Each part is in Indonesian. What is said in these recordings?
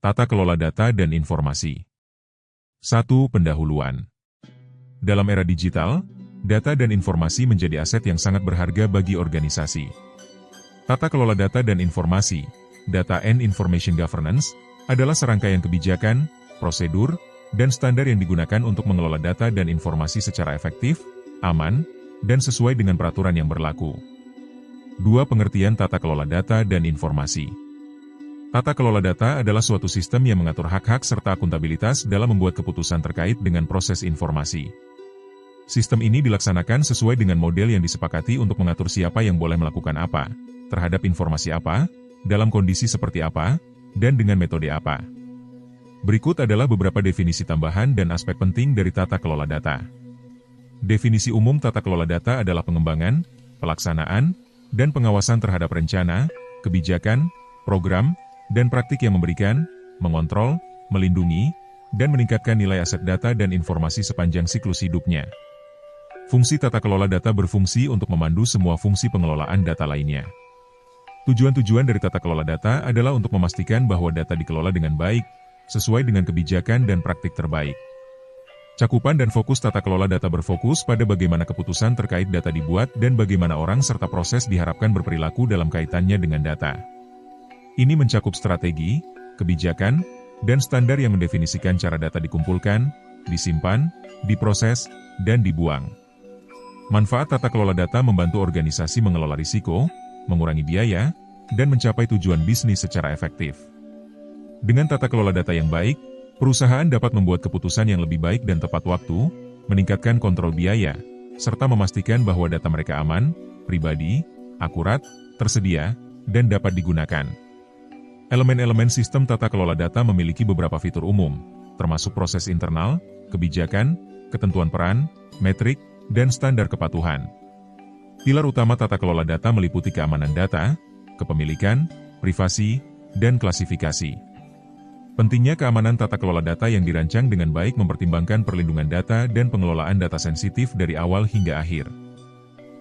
Tata kelola data dan informasi. 1. Pendahuluan. Dalam era digital, data dan informasi menjadi aset yang sangat berharga bagi organisasi. Tata kelola data dan informasi, Data and Information Governance, adalah serangkaian kebijakan, prosedur, dan standar yang digunakan untuk mengelola data dan informasi secara efektif, aman, dan sesuai dengan peraturan yang berlaku. 2. Pengertian tata kelola data dan informasi. Tata kelola data adalah suatu sistem yang mengatur hak-hak serta akuntabilitas dalam membuat keputusan terkait dengan proses informasi. Sistem ini dilaksanakan sesuai dengan model yang disepakati untuk mengatur siapa yang boleh melakukan apa, terhadap informasi apa, dalam kondisi seperti apa, dan dengan metode apa. Berikut adalah beberapa definisi tambahan dan aspek penting dari tata kelola data. Definisi umum tata kelola data adalah pengembangan, pelaksanaan, dan pengawasan terhadap rencana, kebijakan, program, dan praktik yang memberikan, mengontrol, melindungi, dan meningkatkan nilai aset data dan informasi sepanjang siklus hidupnya. Fungsi tata kelola data berfungsi untuk memandu semua fungsi pengelolaan data lainnya. Tujuan-tujuan dari tata kelola data adalah untuk memastikan bahwa data dikelola dengan baik, sesuai dengan kebijakan dan praktik terbaik. Cakupan dan fokus tata kelola data berfokus pada bagaimana keputusan terkait data dibuat dan bagaimana orang serta proses diharapkan berperilaku dalam kaitannya dengan data. Ini mencakup strategi, kebijakan, dan standar yang mendefinisikan cara data dikumpulkan, disimpan, diproses, dan dibuang. Manfaat tata kelola data membantu organisasi mengelola risiko, mengurangi biaya, dan mencapai tujuan bisnis secara efektif. Dengan tata kelola data yang baik, perusahaan dapat membuat keputusan yang lebih baik dan tepat waktu, meningkatkan kontrol biaya, serta memastikan bahwa data mereka aman, pribadi, akurat, tersedia, dan dapat digunakan. Elemen-elemen sistem tata kelola data memiliki beberapa fitur umum, termasuk proses internal, kebijakan, ketentuan peran, metrik, dan standar kepatuhan. Pilar utama tata kelola data meliputi keamanan data, kepemilikan, privasi, dan klasifikasi. Pentingnya keamanan tata kelola data yang dirancang dengan baik mempertimbangkan perlindungan data dan pengelolaan data sensitif dari awal hingga akhir.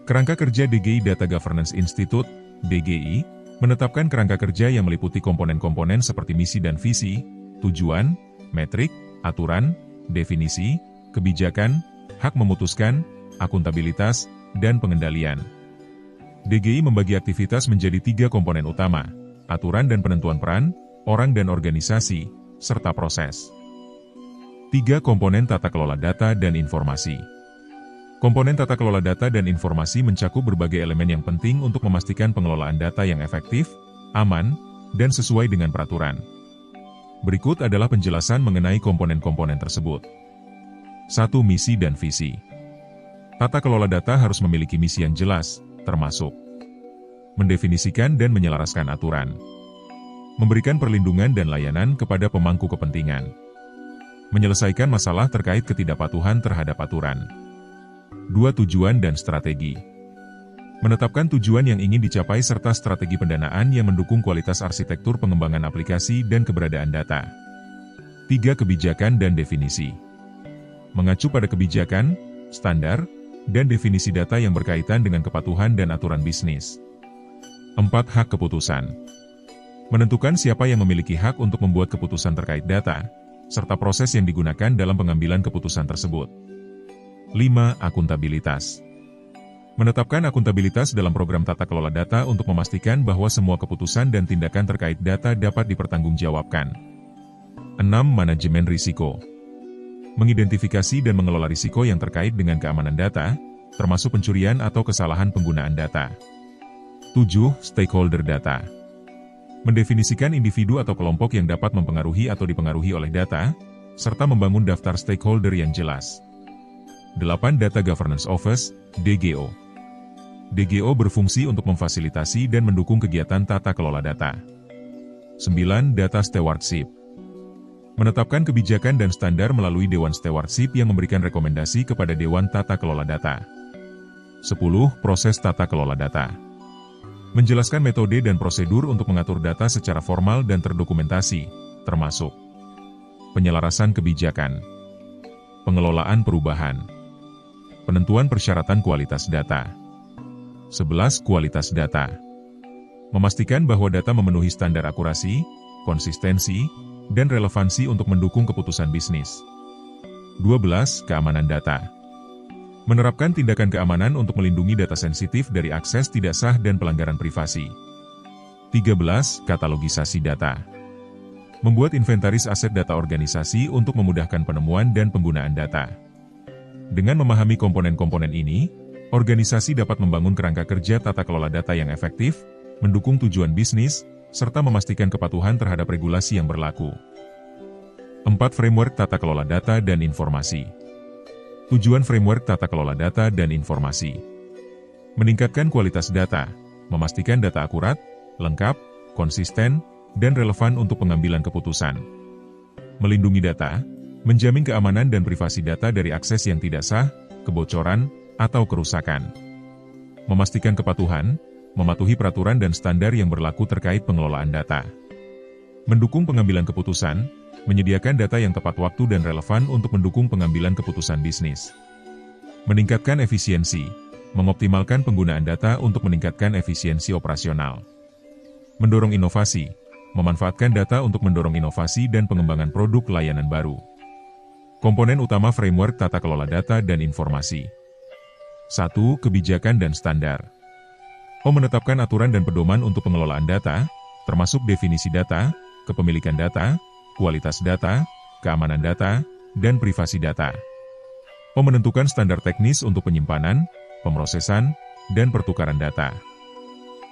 Kerangka kerja DGI Data Governance Institute, DGI, menetapkan kerangka kerja yang meliputi komponen-komponen seperti misi dan visi, tujuan, metrik, aturan, definisi, kebijakan, hak memutuskan, akuntabilitas, dan pengendalian. DGI membagi aktivitas menjadi 3 komponen utama, aturan dan penentuan peran, orang dan organisasi, serta proses. 3 komponen tata kelola data dan informasi. Komponen tata kelola data dan informasi mencakup berbagai elemen yang penting untuk memastikan pengelolaan data yang efektif, aman, dan sesuai dengan peraturan. Berikut adalah penjelasan mengenai komponen-komponen tersebut. 1. Misi dan visi. Tata kelola data harus memiliki misi yang jelas, termasuk mendefinisikan dan menyelaraskan aturan, memberikan perlindungan dan layanan kepada pemangku kepentingan, menyelesaikan masalah terkait ketidakpatuhan terhadap aturan. 2. Tujuan dan strategi. Menetapkan tujuan yang ingin dicapai serta strategi pendanaan yang mendukung kualitas arsitektur pengembangan aplikasi dan keberadaan data. 3. Kebijakan dan definisi. Mengacu pada kebijakan, standar, dan definisi data yang berkaitan dengan kepatuhan dan aturan bisnis. 4. Hak keputusan. Menentukan siapa yang memiliki hak untuk membuat keputusan terkait data, serta proses yang digunakan dalam pengambilan keputusan tersebut. 5. Akuntabilitas. Menetapkan akuntabilitas dalam program tata kelola data untuk memastikan bahwa semua keputusan dan tindakan terkait data dapat dipertanggungjawabkan. 6. Manajemen risiko. Mengidentifikasi dan mengelola risiko yang terkait dengan keamanan data, termasuk pencurian atau kesalahan penggunaan data. 7. Stakeholder data. Mendefinisikan individu atau kelompok yang dapat mempengaruhi atau dipengaruhi oleh data, serta membangun daftar stakeholder yang jelas. 8. Data Governance Office, DGO. DGO berfungsi untuk memfasilitasi dan mendukung kegiatan tata kelola data. 9. Data Stewardship. Menetapkan kebijakan dan standar melalui Dewan Stewardship yang memberikan rekomendasi kepada Dewan Tata Kelola Data. 10. Proses tata kelola data. Menjelaskan metode dan prosedur untuk mengatur data secara formal dan terdokumentasi, termasuk penyelarasan kebijakan, pengelolaan perubahan, penentuan persyaratan kualitas data. 11. Kualitas data. Memastikan bahwa data memenuhi standar akurasi, konsistensi, dan relevansi untuk mendukung keputusan bisnis. 12. Keamanan data. Menerapkan tindakan keamanan untuk melindungi data sensitif dari akses tidak sah dan pelanggaran privasi. 13. Katalogisasi data. Membuat inventaris aset data organisasi untuk memudahkan penemuan dan penggunaan data. Dengan memahami komponen-komponen ini, organisasi dapat membangun kerangka kerja tata kelola data yang efektif, mendukung tujuan bisnis, serta memastikan kepatuhan terhadap regulasi yang berlaku. 4. Framework tata kelola data dan informasi. Tujuan framework tata kelola data dan informasi. Meningkatkan kualitas data, memastikan data akurat, lengkap, konsisten, dan relevan untuk pengambilan keputusan. Melindungi data, menjamin keamanan dan privasi data dari akses yang tidak sah, kebocoran, atau kerusakan. Memastikan kepatuhan, mematuhi peraturan dan standar yang berlaku terkait pengelolaan data. Mendukung pengambilan keputusan, menyediakan data yang tepat waktu dan relevan untuk mendukung pengambilan keputusan bisnis. Meningkatkan efisiensi, mengoptimalkan penggunaan data untuk meningkatkan efisiensi operasional. Mendorong inovasi, memanfaatkan data untuk mendorong inovasi dan pengembangan produk layanan baru. Komponen utama framework tata kelola data dan informasi. 1. Kebijakan dan standar. Menetapkan aturan dan pedoman untuk pengelolaan data, termasuk definisi data, kepemilikan data, kualitas data, keamanan data, dan privasi data. Menentukan standar teknis untuk penyimpanan, pemrosesan, dan pertukaran data.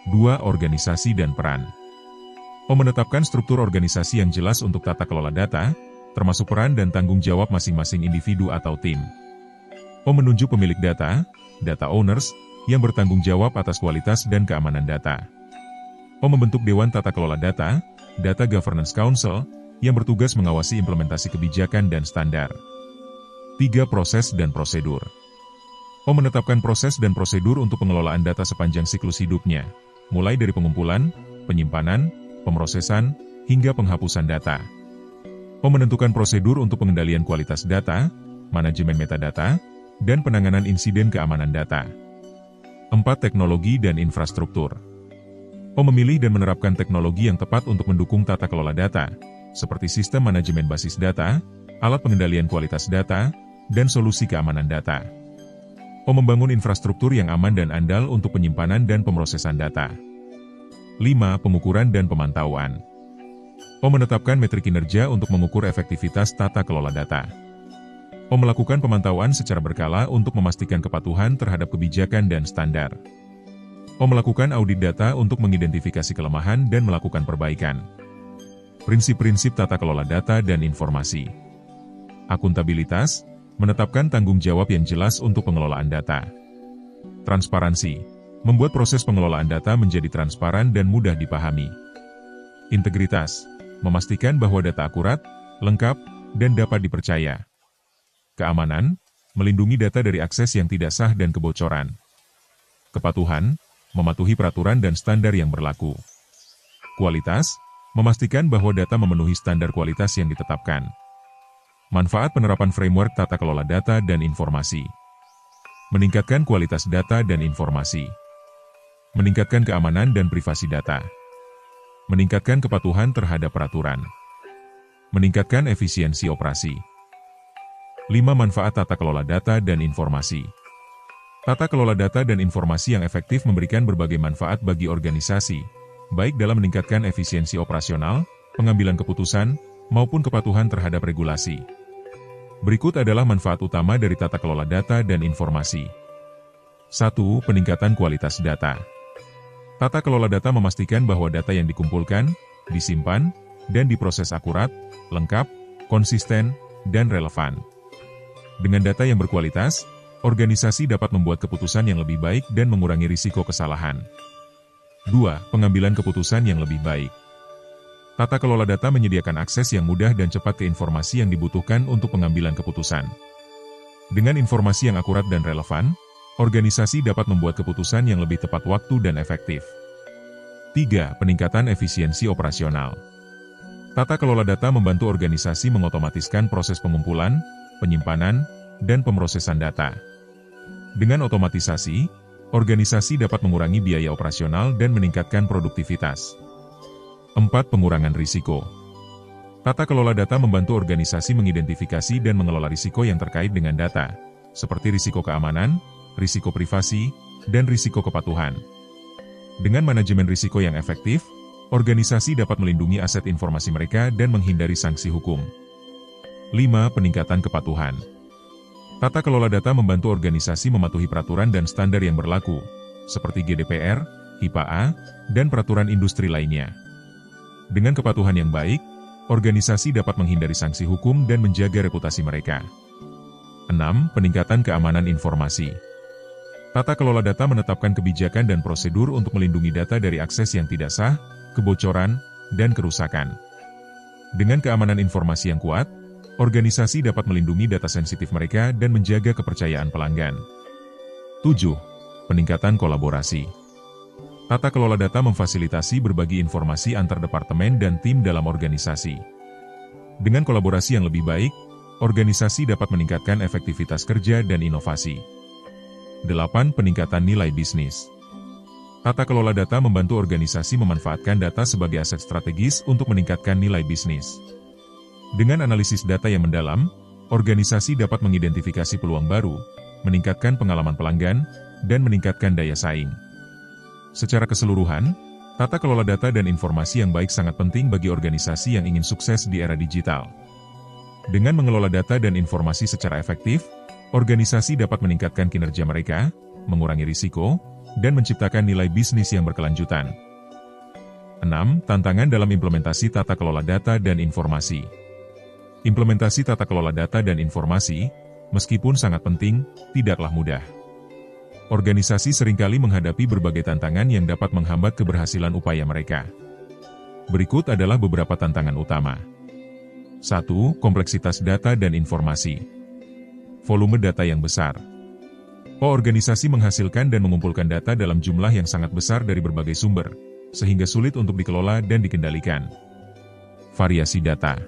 2. Organisasi dan peran. Menetapkan struktur organisasi yang jelas untuk tata kelola data, termasuk peran dan tanggung jawab masing-masing individu atau tim. Menunjuk pemilik data, data owners, yang bertanggung jawab atas kualitas dan keamanan data. Membentuk Dewan Tata Kelola Data, Data Governance Council, yang bertugas mengawasi implementasi kebijakan dan standar. 3. Proses dan prosedur. Menetapkan proses dan prosedur untuk pengelolaan data sepanjang siklus hidupnya, mulai dari pengumpulan, penyimpanan, pemrosesan, hingga penghapusan data. Menentukan prosedur untuk pengendalian kualitas data, manajemen metadata, dan penanganan insiden keamanan data. 4. Teknologi dan infrastruktur. Memilih dan menerapkan teknologi yang tepat untuk mendukung tata kelola data, seperti sistem manajemen basis data, alat pengendalian kualitas data, dan solusi keamanan data. Membangun infrastruktur yang aman dan andal untuk penyimpanan dan pemrosesan data. 5. Pengukuran dan pemantauan. Menetapkan metrik kinerja untuk mengukur efektivitas tata kelola data. Melakukan pemantauan secara berkala untuk memastikan kepatuhan terhadap kebijakan dan standar. Melakukan audit data untuk mengidentifikasi kelemahan dan melakukan perbaikan. Prinsip-prinsip tata kelola data dan informasi. Akuntabilitas, menetapkan tanggung jawab yang jelas untuk pengelolaan data. Transparansi, membuat proses pengelolaan data menjadi transparan dan mudah dipahami. Integritas, memastikan bahwa data akurat, lengkap, dan dapat dipercaya. Keamanan, melindungi data dari akses yang tidak sah dan kebocoran. Kepatuhan, mematuhi peraturan dan standar yang berlaku. Kualitas, memastikan bahwa data memenuhi standar kualitas yang ditetapkan. Manfaat penerapan framework tata kelola data dan informasi. Meningkatkan kualitas data dan informasi. Meningkatkan keamanan dan privasi data. Meningkatkan kepatuhan terhadap peraturan. Meningkatkan efisiensi operasi. 5. Manfaat tata kelola data dan informasi. Tata kelola data dan informasi yang efektif memberikan berbagai manfaat bagi organisasi, baik dalam meningkatkan efisiensi operasional, pengambilan keputusan, maupun kepatuhan terhadap regulasi. Berikut adalah manfaat utama dari tata kelola data dan informasi. 1. Peningkatan kualitas data. Tata kelola data memastikan bahwa data yang dikumpulkan, disimpan, dan diproses akurat, lengkap, konsisten, dan relevan. Dengan data yang berkualitas, organisasi dapat membuat keputusan yang lebih baik dan mengurangi risiko kesalahan. 2. Pengambilan keputusan yang lebih baik. Tata kelola data menyediakan akses yang mudah dan cepat ke informasi yang dibutuhkan untuk pengambilan keputusan. Dengan informasi yang akurat dan relevan, organisasi dapat membuat keputusan yang lebih tepat waktu dan efektif. 3. Peningkatan efisiensi operasional. Tata kelola data membantu organisasi mengotomatiskan proses pengumpulan, penyimpanan, dan pemrosesan data. Dengan otomatisasi, organisasi dapat mengurangi biaya operasional dan meningkatkan produktivitas. 4. Pengurangan risiko. Tata kelola data membantu organisasi mengidentifikasi dan mengelola risiko yang terkait dengan data, seperti risiko keamanan, risiko privasi, dan risiko kepatuhan. Dengan manajemen risiko yang efektif, organisasi dapat melindungi aset informasi mereka dan menghindari sanksi hukum. 5. Peningkatan kepatuhan. Tata kelola data membantu organisasi mematuhi peraturan dan standar yang berlaku, seperti GDPR, HIPAA, dan peraturan industri lainnya. Dengan kepatuhan yang baik, organisasi dapat menghindari sanksi hukum dan menjaga reputasi mereka. 6. Peningkatan keamanan informasi. Tata kelola data menetapkan kebijakan dan prosedur untuk melindungi data dari akses yang tidak sah, kebocoran, dan kerusakan. Dengan keamanan informasi yang kuat, organisasi dapat melindungi data sensitif mereka dan menjaga kepercayaan pelanggan. 7. Peningkatan kolaborasi. Tata kelola data memfasilitasi berbagi informasi antar departemen dan tim dalam organisasi. Dengan kolaborasi yang lebih baik, organisasi dapat meningkatkan efektivitas kerja dan inovasi. 8. Peningkatan nilai bisnis. Tata kelola data membantu organisasi memanfaatkan data sebagai aset strategis untuk meningkatkan nilai bisnis. Dengan analisis data yang mendalam, organisasi dapat mengidentifikasi peluang baru, meningkatkan pengalaman pelanggan, dan meningkatkan daya saing. Secara keseluruhan, tata kelola data dan informasi yang baik sangat penting bagi organisasi yang ingin sukses di era digital. Dengan mengelola data dan informasi secara efektif, organisasi dapat meningkatkan kinerja mereka, mengurangi risiko, dan menciptakan nilai bisnis yang berkelanjutan. 6. Tantangan dalam implementasi tata kelola data dan informasi. Implementasi tata kelola data dan informasi, meskipun sangat penting, tidaklah mudah. Organisasi seringkali menghadapi berbagai tantangan yang dapat menghambat keberhasilan upaya mereka. Berikut adalah beberapa tantangan utama. 1. Kompleksitas data dan informasi. Volume data yang besar. Organisasi menghasilkan dan mengumpulkan data dalam jumlah yang sangat besar dari berbagai sumber, sehingga sulit untuk dikelola dan dikendalikan. Variasi data.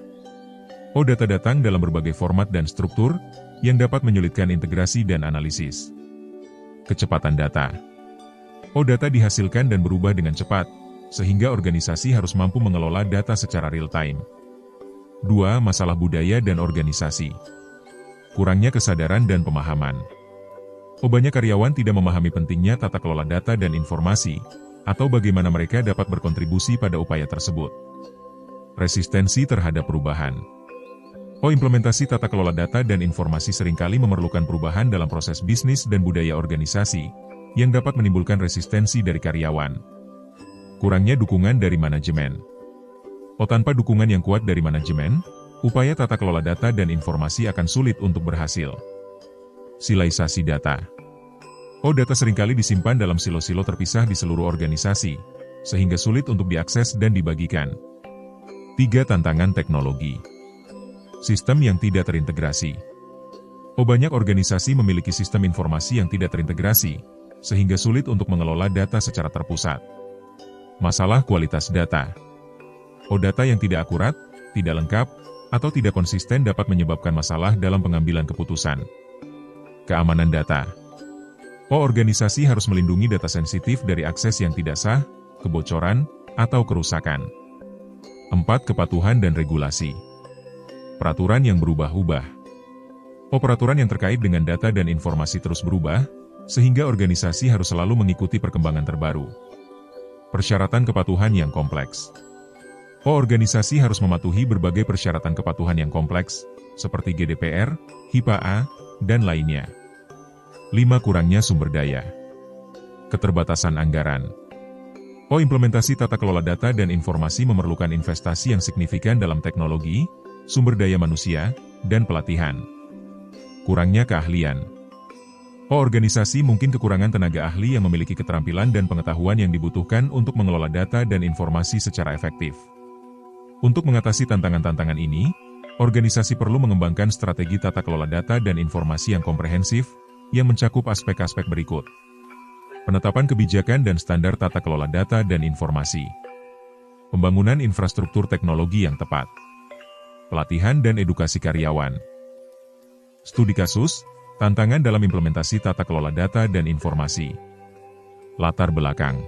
Data datang dalam berbagai format dan struktur, yang dapat menyulitkan integrasi dan analisis. Kecepatan data. Data dihasilkan dan berubah dengan cepat, sehingga organisasi harus mampu mengelola data secara real-time. 2. Masalah budaya dan organisasi. Kurangnya kesadaran dan pemahaman. Banyak karyawan tidak memahami pentingnya tata kelola data dan informasi, atau bagaimana mereka dapat berkontribusi pada upaya tersebut. Resistensi terhadap perubahan. Implementasi tata kelola data dan informasi seringkali memerlukan perubahan dalam proses bisnis dan budaya organisasi, yang dapat menimbulkan resistensi dari karyawan. Kurangnya dukungan dari manajemen. Tanpa dukungan yang kuat dari manajemen, upaya tata kelola data dan informasi akan sulit untuk berhasil. Siloisasi data. Data seringkali disimpan dalam silo-silo terpisah di seluruh organisasi, sehingga sulit untuk diakses dan dibagikan. 3. Tantangan teknologi. Sistem yang tidak terintegrasi. Banyak organisasi memiliki sistem informasi yang tidak terintegrasi, sehingga sulit untuk mengelola data secara terpusat. Masalah kualitas data. Data yang tidak akurat, tidak lengkap, atau tidak konsisten dapat menyebabkan masalah dalam pengambilan keputusan. Keamanan data. Organisasi harus melindungi data sensitif dari akses yang tidak sah, kebocoran, atau kerusakan. 4. Kepatuhan dan regulasi. Peraturan yang berubah-ubah. Peraturan yang terkait dengan data dan informasi terus berubah, sehingga organisasi harus selalu mengikuti perkembangan terbaru. Persyaratan kepatuhan yang kompleks. Organisasi harus mematuhi berbagai persyaratan kepatuhan yang kompleks, seperti GDPR, HIPAA, dan lainnya. 5. Kurangnya sumber daya. Keterbatasan anggaran. Implementasi tata kelola data dan informasi memerlukan investasi yang signifikan dalam teknologi, sumber daya manusia, dan pelatihan. Kurangnya keahlian. Organisasi mungkin kekurangan tenaga ahli yang memiliki keterampilan dan pengetahuan yang dibutuhkan untuk mengelola data dan informasi secara efektif. Untuk mengatasi tantangan-tantangan ini, organisasi perlu mengembangkan strategi tata kelola data dan informasi yang komprehensif, yang mencakup aspek-aspek berikut. Penetapan kebijakan dan standar tata kelola data dan informasi. Pembangunan infrastruktur teknologi yang tepat. Pelatihan dan edukasi karyawan. Studi kasus, tantangan dalam implementasi tata kelola data dan informasi. Latar belakang.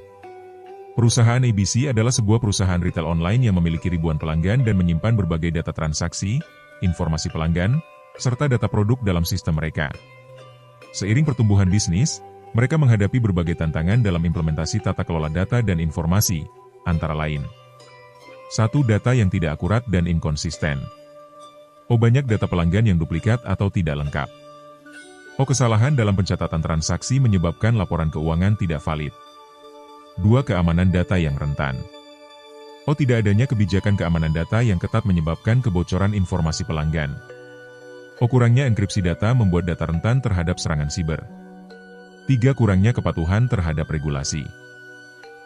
Perusahaan ABC adalah sebuah perusahaan retail online yang memiliki ribuan pelanggan dan menyimpan berbagai data transaksi, informasi pelanggan, serta data produk dalam sistem mereka. Seiring pertumbuhan bisnis, mereka menghadapi berbagai tantangan dalam implementasi tata kelola data dan informasi, antara lain. 1. Data yang tidak akurat dan inkonsisten. Banyak data pelanggan yang duplikat atau tidak lengkap. Kesalahan dalam pencatatan transaksi menyebabkan laporan keuangan tidak valid. 2. Keamanan data yang rentan. Tidak adanya kebijakan keamanan data yang ketat menyebabkan kebocoran informasi pelanggan. Kurangnya enkripsi data membuat data rentan terhadap serangan siber. 3. Kurangnya kepatuhan terhadap regulasi.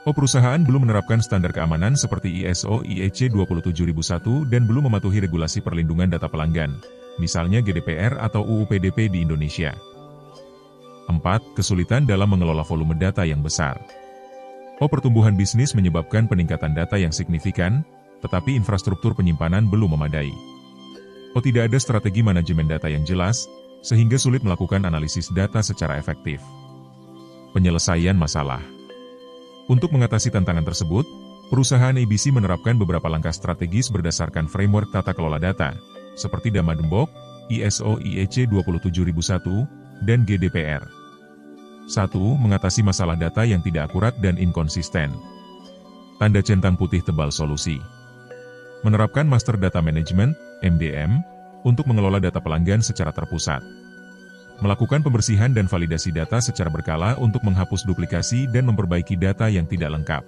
Perusahaan belum menerapkan standar keamanan seperti ISO IEC 27001 dan belum mematuhi regulasi perlindungan data pelanggan, misalnya GDPR atau UU PDP di Indonesia. 4. Kesulitan dalam mengelola volume data yang besar. Pertumbuhan bisnis menyebabkan peningkatan data yang signifikan, tetapi infrastruktur penyimpanan belum memadai. Tidak ada strategi manajemen data yang jelas, sehingga sulit melakukan analisis data secara efektif. Penyelesaian masalah. Untuk mengatasi tantangan tersebut, perusahaan ABC menerapkan beberapa langkah strategis berdasarkan framework tata kelola data, seperti DAMA Dembok, ISO IEC 27001, dan GDPR. 1. Mengatasi masalah data yang tidak akurat dan inkonsisten. Tanda centang putih tebal solusi. Menerapkan Master Data Management, MDM, untuk mengelola data pelanggan secara terpusat. Melakukan pembersihan dan validasi data secara berkala untuk menghapus duplikasi dan memperbaiki data yang tidak lengkap.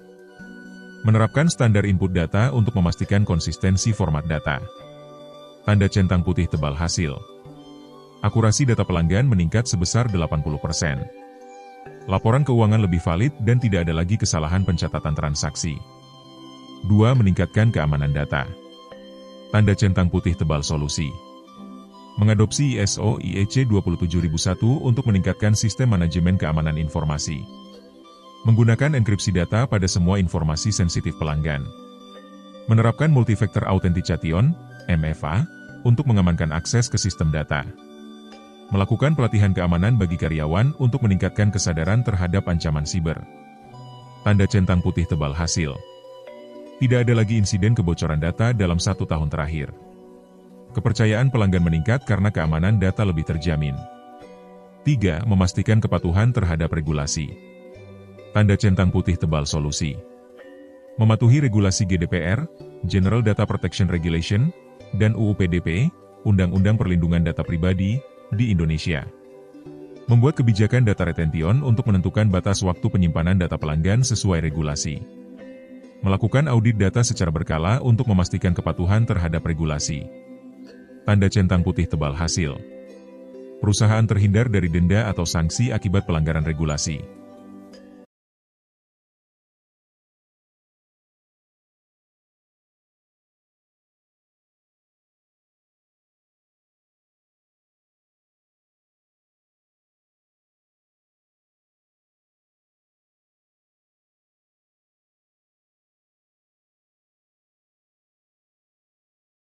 Menerapkan standar input data untuk memastikan konsistensi format data. Tanda centang putih tebal hasil. Akurasi data pelanggan meningkat sebesar 80%. Laporan keuangan lebih valid dan tidak ada lagi kesalahan pencatatan transaksi. 2. Meningkatkan keamanan data. Tanda centang putih tebal solusi. Mengadopsi ISO IEC 27001 untuk meningkatkan sistem manajemen keamanan informasi. Menggunakan enkripsi data pada semua informasi sensitif pelanggan. Menerapkan Multi-Factor Authentication, MFA, untuk mengamankan akses ke sistem data. Melakukan pelatihan keamanan bagi karyawan untuk meningkatkan kesadaran terhadap ancaman siber. Tanda centang putih tebal hasil. Tidak ada lagi insiden kebocoran data dalam 1 tahun terakhir. Kepercayaan pelanggan meningkat karena keamanan data lebih terjamin. 3. Memastikan kepatuhan terhadap regulasi. Tanda centang putih tebal solusi. Mematuhi regulasi GDPR, General Data Protection Regulation, dan UU PDP, Undang-Undang Perlindungan Data Pribadi, di Indonesia. Membuat kebijakan data retention untuk menentukan batas waktu penyimpanan data pelanggan sesuai regulasi. Melakukan audit data secara berkala untuk memastikan kepatuhan terhadap regulasi. Tanda centang putih tebal hasil. Perusahaan terhindar dari denda atau sanksi akibat pelanggaran regulasi.